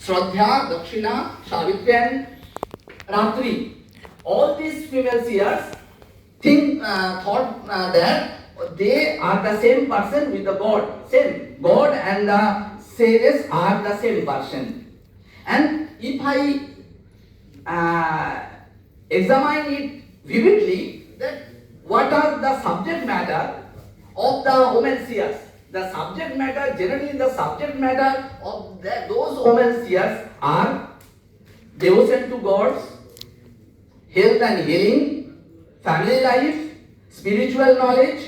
Shraddha, Dakshina, Savitri and Ratri. All these female seers thought that they are the same person with the God. Same. God and the sages are the same person. And if I examine it vividly, that what are the subject matter of the women seers? The subject matter, generally the subject matter of those women seers are devotion to gods, health and healing, family life, spiritual knowledge,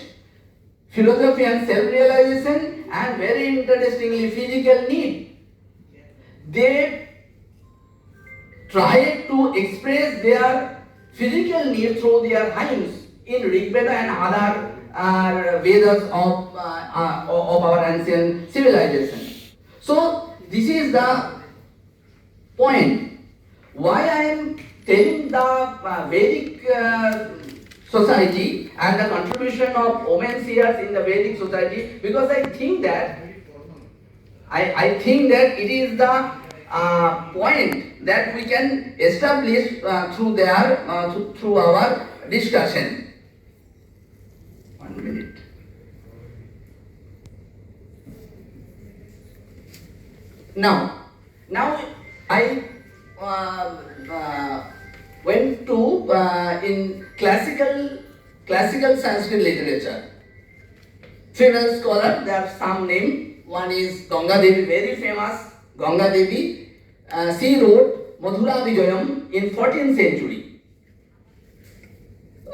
philosophy and self-realization, and very interestingly, physical need. They try to express their physical need through their hymns in Rig Veda and other Vedas of our ancient civilization. So this is the point. Why I am telling the Vedic society and the contribution of women seers in the Vedic society, because I think that it is the point that we can establish through our discussion. 1 minute. Now I went to in classical Sanskrit literature. Female scholar, there are some name. One is Ganga Devi, very famous Ganga Devi. She wrote Madhura Vijayam in 14th century.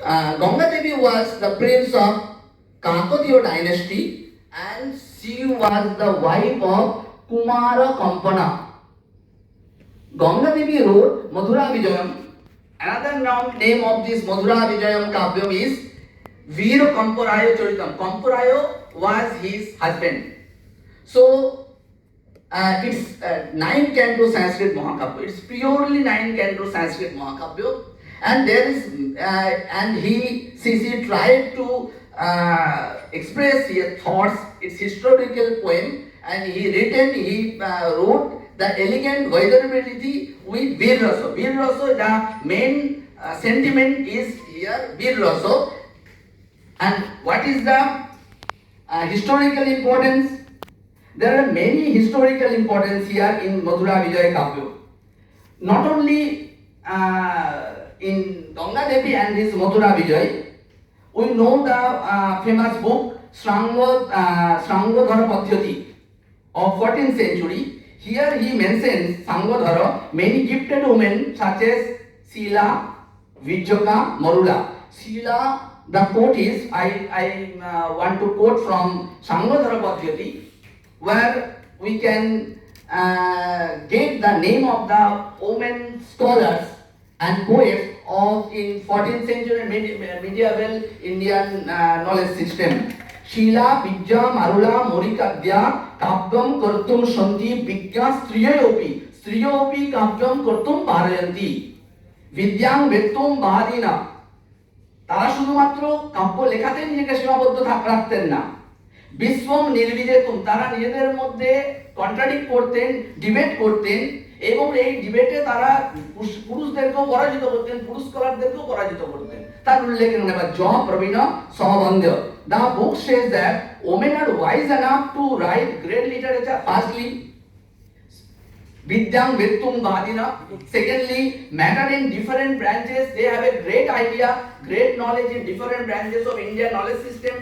Ganga Devi was the prince of Kakatiya dynasty, and she was the wife of Kumara Kampana. Ganga Devi wrote Madhura Vijayam. Another name of this Madhura Vijayam Kavyam is Veera Kamparayo Charitam. Kamparayo was his husband. So it's 9 canto Sanskrit Mahakavya. It's purely 9 canto Sanskrit Mahakavya, and there is and she tried to express his thoughts. It's historical poem, and he wrote the elegant vulnerability with Veer Raso. Veer Raso, the main sentiment is here Veer Raso. And what is the historical importance? There are many historical importance here in Madhura Vijaya Kavya. Not only in Ganga Devi and his Madhura Vijay, we know the famous book Srangadhara Padhyati of 14th century. Here he mentions Sangadhara, many gifted women such as Sila, Vijaka, Marula. Sila, the quote is, I want to quote from Sangadhara Padhyati, where we can get the name of the women scholars and poets of in 14th century medieval Indian knowledge system. Shila, Vijja, Marula, Morikadya, Kavyam Kartum Shanti, Vigya Striyopi Kavyam Kartum Parayanti, Vidyang Vetum Bahadina. তারা শুধুমাত্র কাব্য লেখাতে নিজেকে সীমাবদ্ধ রাখতেন না। বিশ্বম নির্বিজেতুম, তারা নিজেদের মধ্যে কন্ট্রাডিক্ট করতেন, ডিবেট করতেন, এবং এই ডিবেটে তারা পুরুষদেরকেও পরাজিত করতেন, পুরুষ স্কলারদেরকেও পরাজিত করতেন। তার উল্লেখ এখানে জ প্রবীণ সমবন্ধ। The book says that women are wise enough to write great literature. Firstly, Vidyang Vettum Bhadina. Secondly, matter in different branches. They have a great idea, great knowledge in different branches of Indian knowledge system.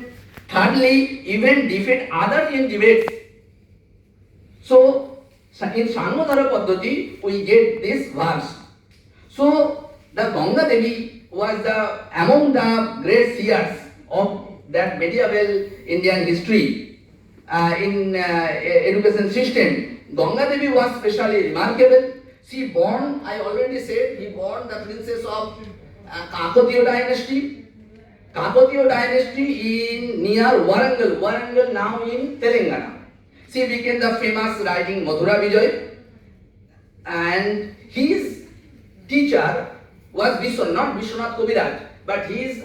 Thirdly, even defeat others in debates. So, in Sangadhara Padhyati, we get this verse. So, the Ganga Devi was among the great seers of that medieval Indian history in education system. Ganga Devi was specially remarkable. She born, I already said, he born the princess of Kakatiya dynasty. Kakatiya dynasty in near Warangal now in Telangana. She became the famous writing Madhura Vijay, and his teacher was not Vishwanath Kaviraj, but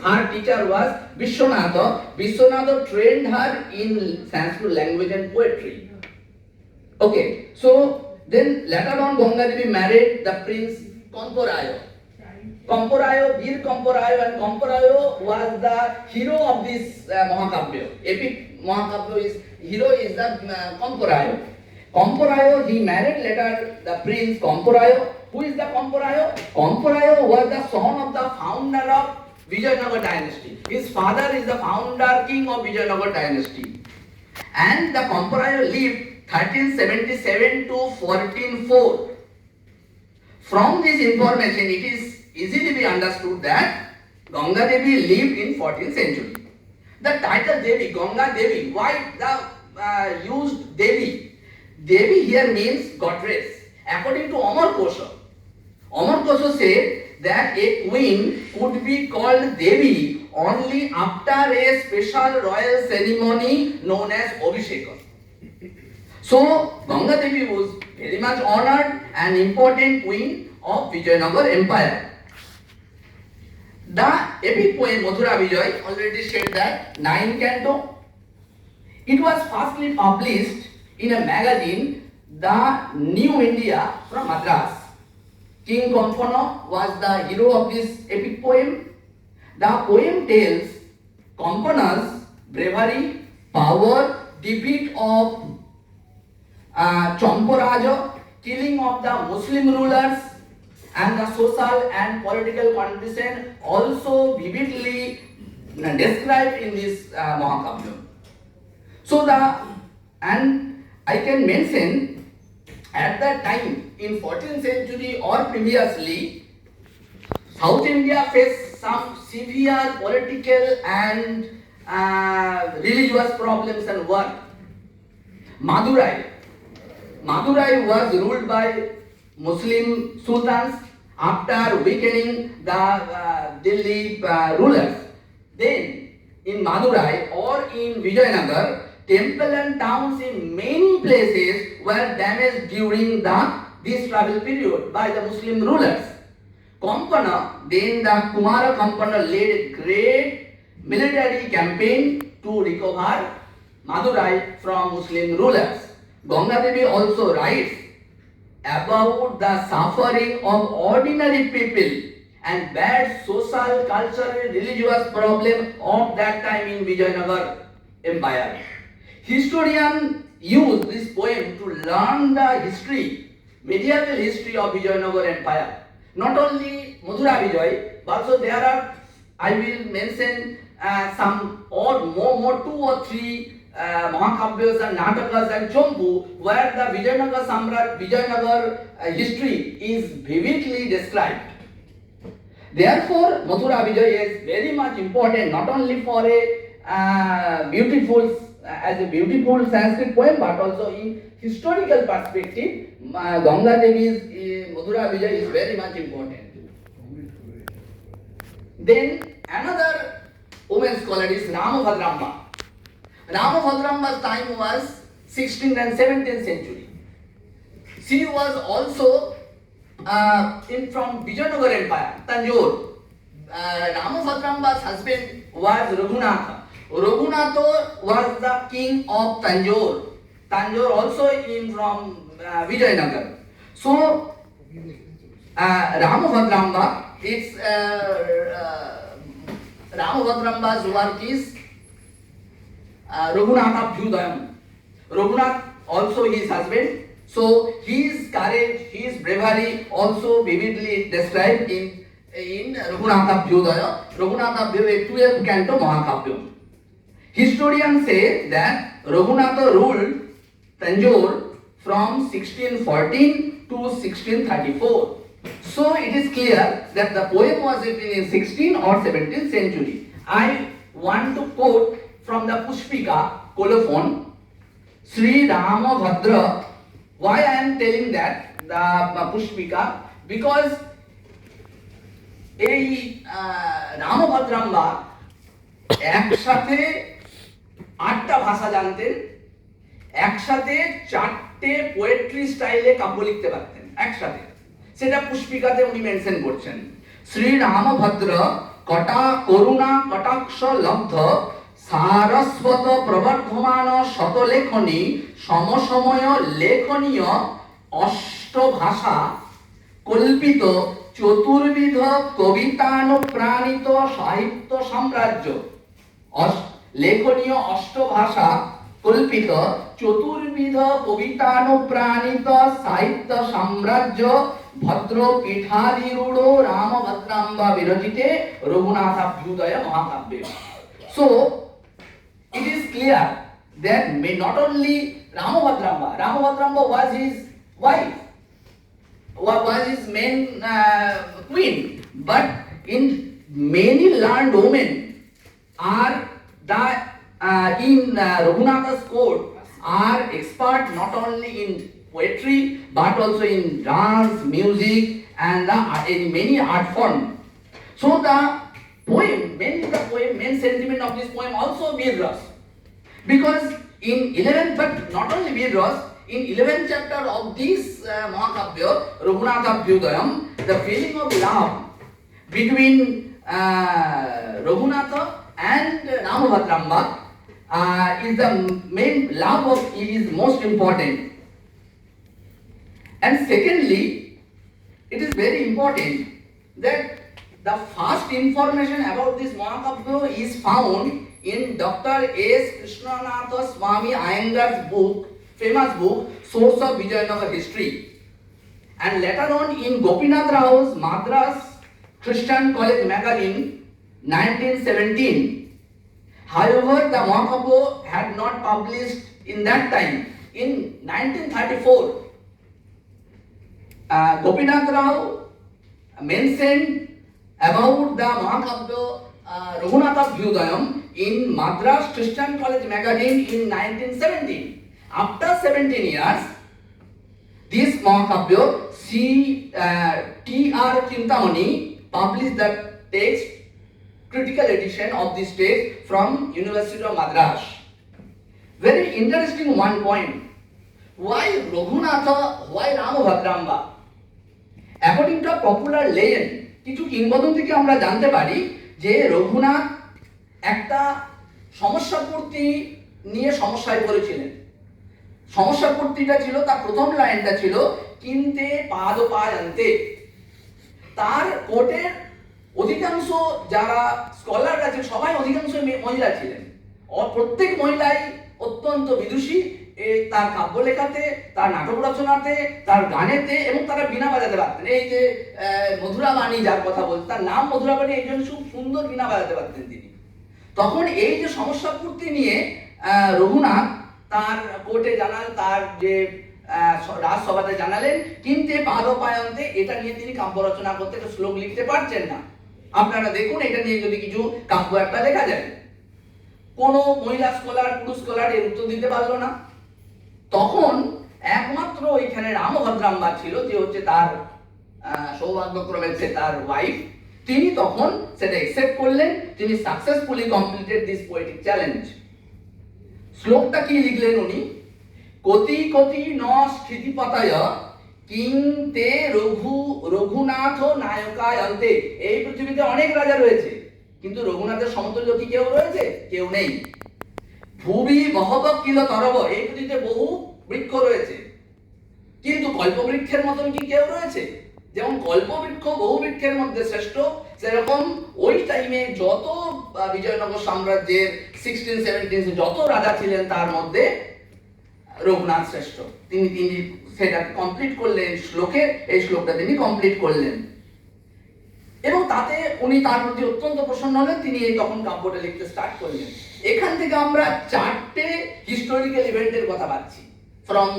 her teacher was Vishwanatha. Vishwanatha trained her in Sanskrit language and poetry. Okay, so Then later on Ganga Devi married the prince Komporayo. Komporayo, Bir Komporayo, and Komporayo was the hero of this Mahakabya. Epic Mahakabya is hero is the Komporayo. Komporayo, he married later the prince Komporayo. Who is the Komporayo? Komporayo was the son of the founder of Vijayanagar dynasty. His father is the founder king of Vijayanagar dynasty. And the Komporayo lived 1377 to 1404. From this information, it is easily be understood that Ganga Devi lived in 14th century. The title Devi, Ganga Devi, why the used Devi? Devi here means goddess. According to Amar Kosha said that a queen could be called Devi only after a special royal ceremony known as Abhisheka. So Ganga Devi was very much honored and important queen of Vijayanagar Empire. The epic poem Mathura Vijay already said that 9 canto. It was firstly published in a magazine, The New India from Madras. King Kompana was the hero of this epic poem. The poem tells Kompana's bravery, power, defeat of Champaraja, killing of the Muslim rulers, and the social and political condition also vividly described in this Mahakabya. So and I can mention at that time in 14th century or previously, South India faced some severe political and religious problems and war. Madurai was ruled by Muslim sultans after weakening the Delhi rulers. Then in Madurai or in Vijayanagar, temple and towns in many places were damaged during this trouble period by the Muslim rulers. Kompana, then the Kumara Kompana led a great military campaign to recover Madurai from Muslim rulers. Ganga Devi also writes about the suffering of ordinary people and bad social, cultural, religious problem of that time in Vijayanagar Empire. Historians use this poem to learn the history, medieval history of Vijayanagar Empire. Not only Mathura Vijay, but also there are, I will mention some or more 2 or 3 Mahakavyas and Natakas and Chompu, where the Vijayanagar history is vividly described. Therefore, Mathura Vijay is very much important, not only for a beautiful Sanskrit poem, but also in historical perspective, Ganga Devi's Mathura Vijay is very much important. Then another woman scholar is Ramabhadrama. Ramabhadramba's time was 16th and 17th century. She was also from Vijayanagar Empire, Tanjore. Ramabhadramba's husband was Raghunatha. Raghunatha was the king of Tanjore. Tanjore also in from Vijayanagar. So Ramabhadrama, it's Ramabhadramba's work is Raghunatha Bhyudayam. Raghunath also his husband. So his courage, his bravery also vividly described in Raghunatha Bhyudaya. Raghunatha Bhyudaya 12 canto Mahakabya. Historians say that Raghunatha ruled Tanjore from 1614 to 1634. So it is clear that the poem was written in 16th or 17th century. I want to quote from the Pushpika colophon, Sri Ramabhadra. Why I am telling that the Pushpika? Because a Ramabhadrama একসাথে 8টা ভাষা জানতেন, একসাথে 4টে poetry স্টাইলে কাব্য লিখতে পারতেন একসাথে। সেটা পুষ্পিকাতে উনি মেনশন করছেন। শ্রী রামভদ্র করুণা কটাক্ষ লব্ধ সারস্বত প্রবর্ধমান শতলেখনী সমসময় লেখনীয় অষ্টভাষা কল্পিত চতুর্বিধ কবিতানুপ্রাণিত সাহিত্য সাম্রাজ্য। লেখনীয় অষ্টভাষা কল্পিত চতুর্বিধ কবিতানুপ্রাণিত সাহিত্য সাম্রাজ্য ভদ্র পীঠাধিরূঢ় রামভদ্রাম্বা বিরচিতে রঘুনাথাভ্যুদয় মহাকাব্যে। So it is clear that not only Ramabhadrambha was his wife, was his main queen, but in many learned women are the in Raghunatha's court are expert not only in poetry but also in dance, music, and in many art forms. So the main sentiment of this poem also Veer Ras, because in 11th, but not only Veer Ras, in 11th chapter of this Mahakabya Raghunathabhyudayam, the feeling of love between Raghunatha and Ramabhadrambha is the main love of is most important. And secondly, it is very important that the first information about this Mahakabya is found in Dr. S. Krishnanatha Swami Iyengar's book, famous book, Source of Vijayanagar History. And later on in Gopinath Rao's Madras Christian College magazine, 1917. However, the Mahakabya had not published in that time. In 1934, Gopinath Rao mentioned about the Mahakabya Raghunathabhyudayam in Madras Christian College magazine in 1917. After 17 years, this Mahakabya T.R. Chintamani published the text, critical edition of this text from University of Madras. Very interesting one point. Why Raghunatha? Why Ramabhadrambha? According to popular legend, কিছু কিংবদন্তিকে আমরা জানতে পারি যে রঘুনাথ একটা সমস্যাপূর্তি নিয়ে সমস্যায় পড়েছিলেন। সমস্যাপূর্তিটা ছিল, তার প্রথম লাইনটা ছিল কিন্তে পাদপায়ন্তে। তার কোর্টের অধিকাংশ যারা স্কলার আছে সবাই অধিকাংশ মহিলা ছিলেন। প্রত্যেক মহিলাই অত্যন্ত বিদুষী, তার কাব্য লেখাতে, তার নাটক রচনাতে, তার গানেতে, এবং তারা বীণা বাজাতে পারতেন। এই যে মধুরাবাণী যার কথা বলছেন, তার নাম মধুরাবাণী, এই জন্য খুব সুন্দর বীণা বাজাতে পারতেন তিনি। তখন এই যে সমস্যাপূর্তি নিয়ে রঘুনাথ তার কোর্টে জানাল, তার যে রাজসভাতে জানালেন কিন্তে পাদপায়ন্তে, এটা নিয়ে তিনি কাব্য রচনা করতে, একটা শ্লোক লিখতে পারছেন না। আপনারা দেখুন এটা নিয়ে যদি কিছু কাব্য একটা লেখা যায়। কোনো মহিলা স্কলার, পুরুষ স্কলার এর উত্তর দিতে পারলো না। তখন একমাত্র ওইখানে রামভদ্রাম্বা ছিল, যে হচ্ছে তার সৌভাগ্যক্রমে সে তার ওয়াইফ, তিনি তখন সেটা অ্যাকসেপ্ট করলেন। তিনি successfully completed this poetic challenge. শ্লোকটা কি লিখলেন উনি? কতি কতি ন স্থিতিপতয় কিন্তে রঘুনাথ নায়কায়ন্তে। এই পৃথিবীতে অনেক রাজা রয়েছে, কিন্তু রঘুনাথের সমতুল্য কি কেউ রয়েছে? কেউ নেই। ভুবি বহব কিল তরব। এই পৃথিবীতে বহু বৃক্ষ রয়েছে, কিন্তু কল্পবৃক্ষের মতন কি কেউ রয়েছে? যেমন কল্পবৃক্ষ বহু বৃক্ষের মধ্যে শ্রেষ্ঠ, সেরকম ওই টাইমে যত বিজয়নগর সাম্রাজ্যের 16-17 যত রাজা ছিলেন তার মধ্যে রঘুনাথ শ্রেষ্ঠ। তিনি সেটা কমপ্লিট করলেন শ্লোকে, এই শ্লোকটা তিনি কমপ্লিট করলেন এবং তাতে উনি তার প্রতি অত্যন্ত প্রসন্ন হলেন। তিনি এই তখন কাব্যটা লিখতে স্টার্ট করলেন। এখান থেকে আমরা চারটে হিস্টোরিক্যাল ইভেন্টের কথা পাচ্ছি ফ্রম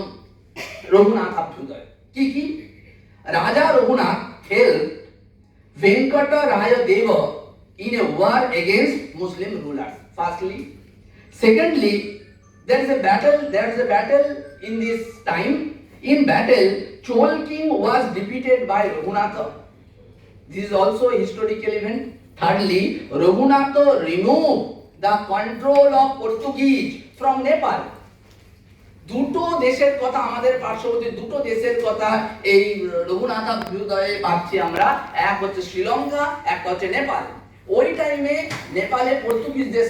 রঘুনাথাভ্যুদয়। কি কি? রাজা Raghunath help Venkata Raya Deva in a war against Muslim rulers. Firstly, secondly, there is a battle in this time. In battle, Chol king was defeated by Raghunatha. This is also a historical event. Thirdly, Raghunatha removed the control of Portuguese from Nepal. দুটো দেশের কথা, আমাদের পার্শ্ববর্তী দুটো দেশের কথা এই রঘুনাথাভ্যুদয়ে পাচ্ছি আমরা। এক হচ্ছে শ্রীলঙ্কা, একটা হচ্ছে নেপাল। ওই টাইমে নেপালে পর্তুগিজদের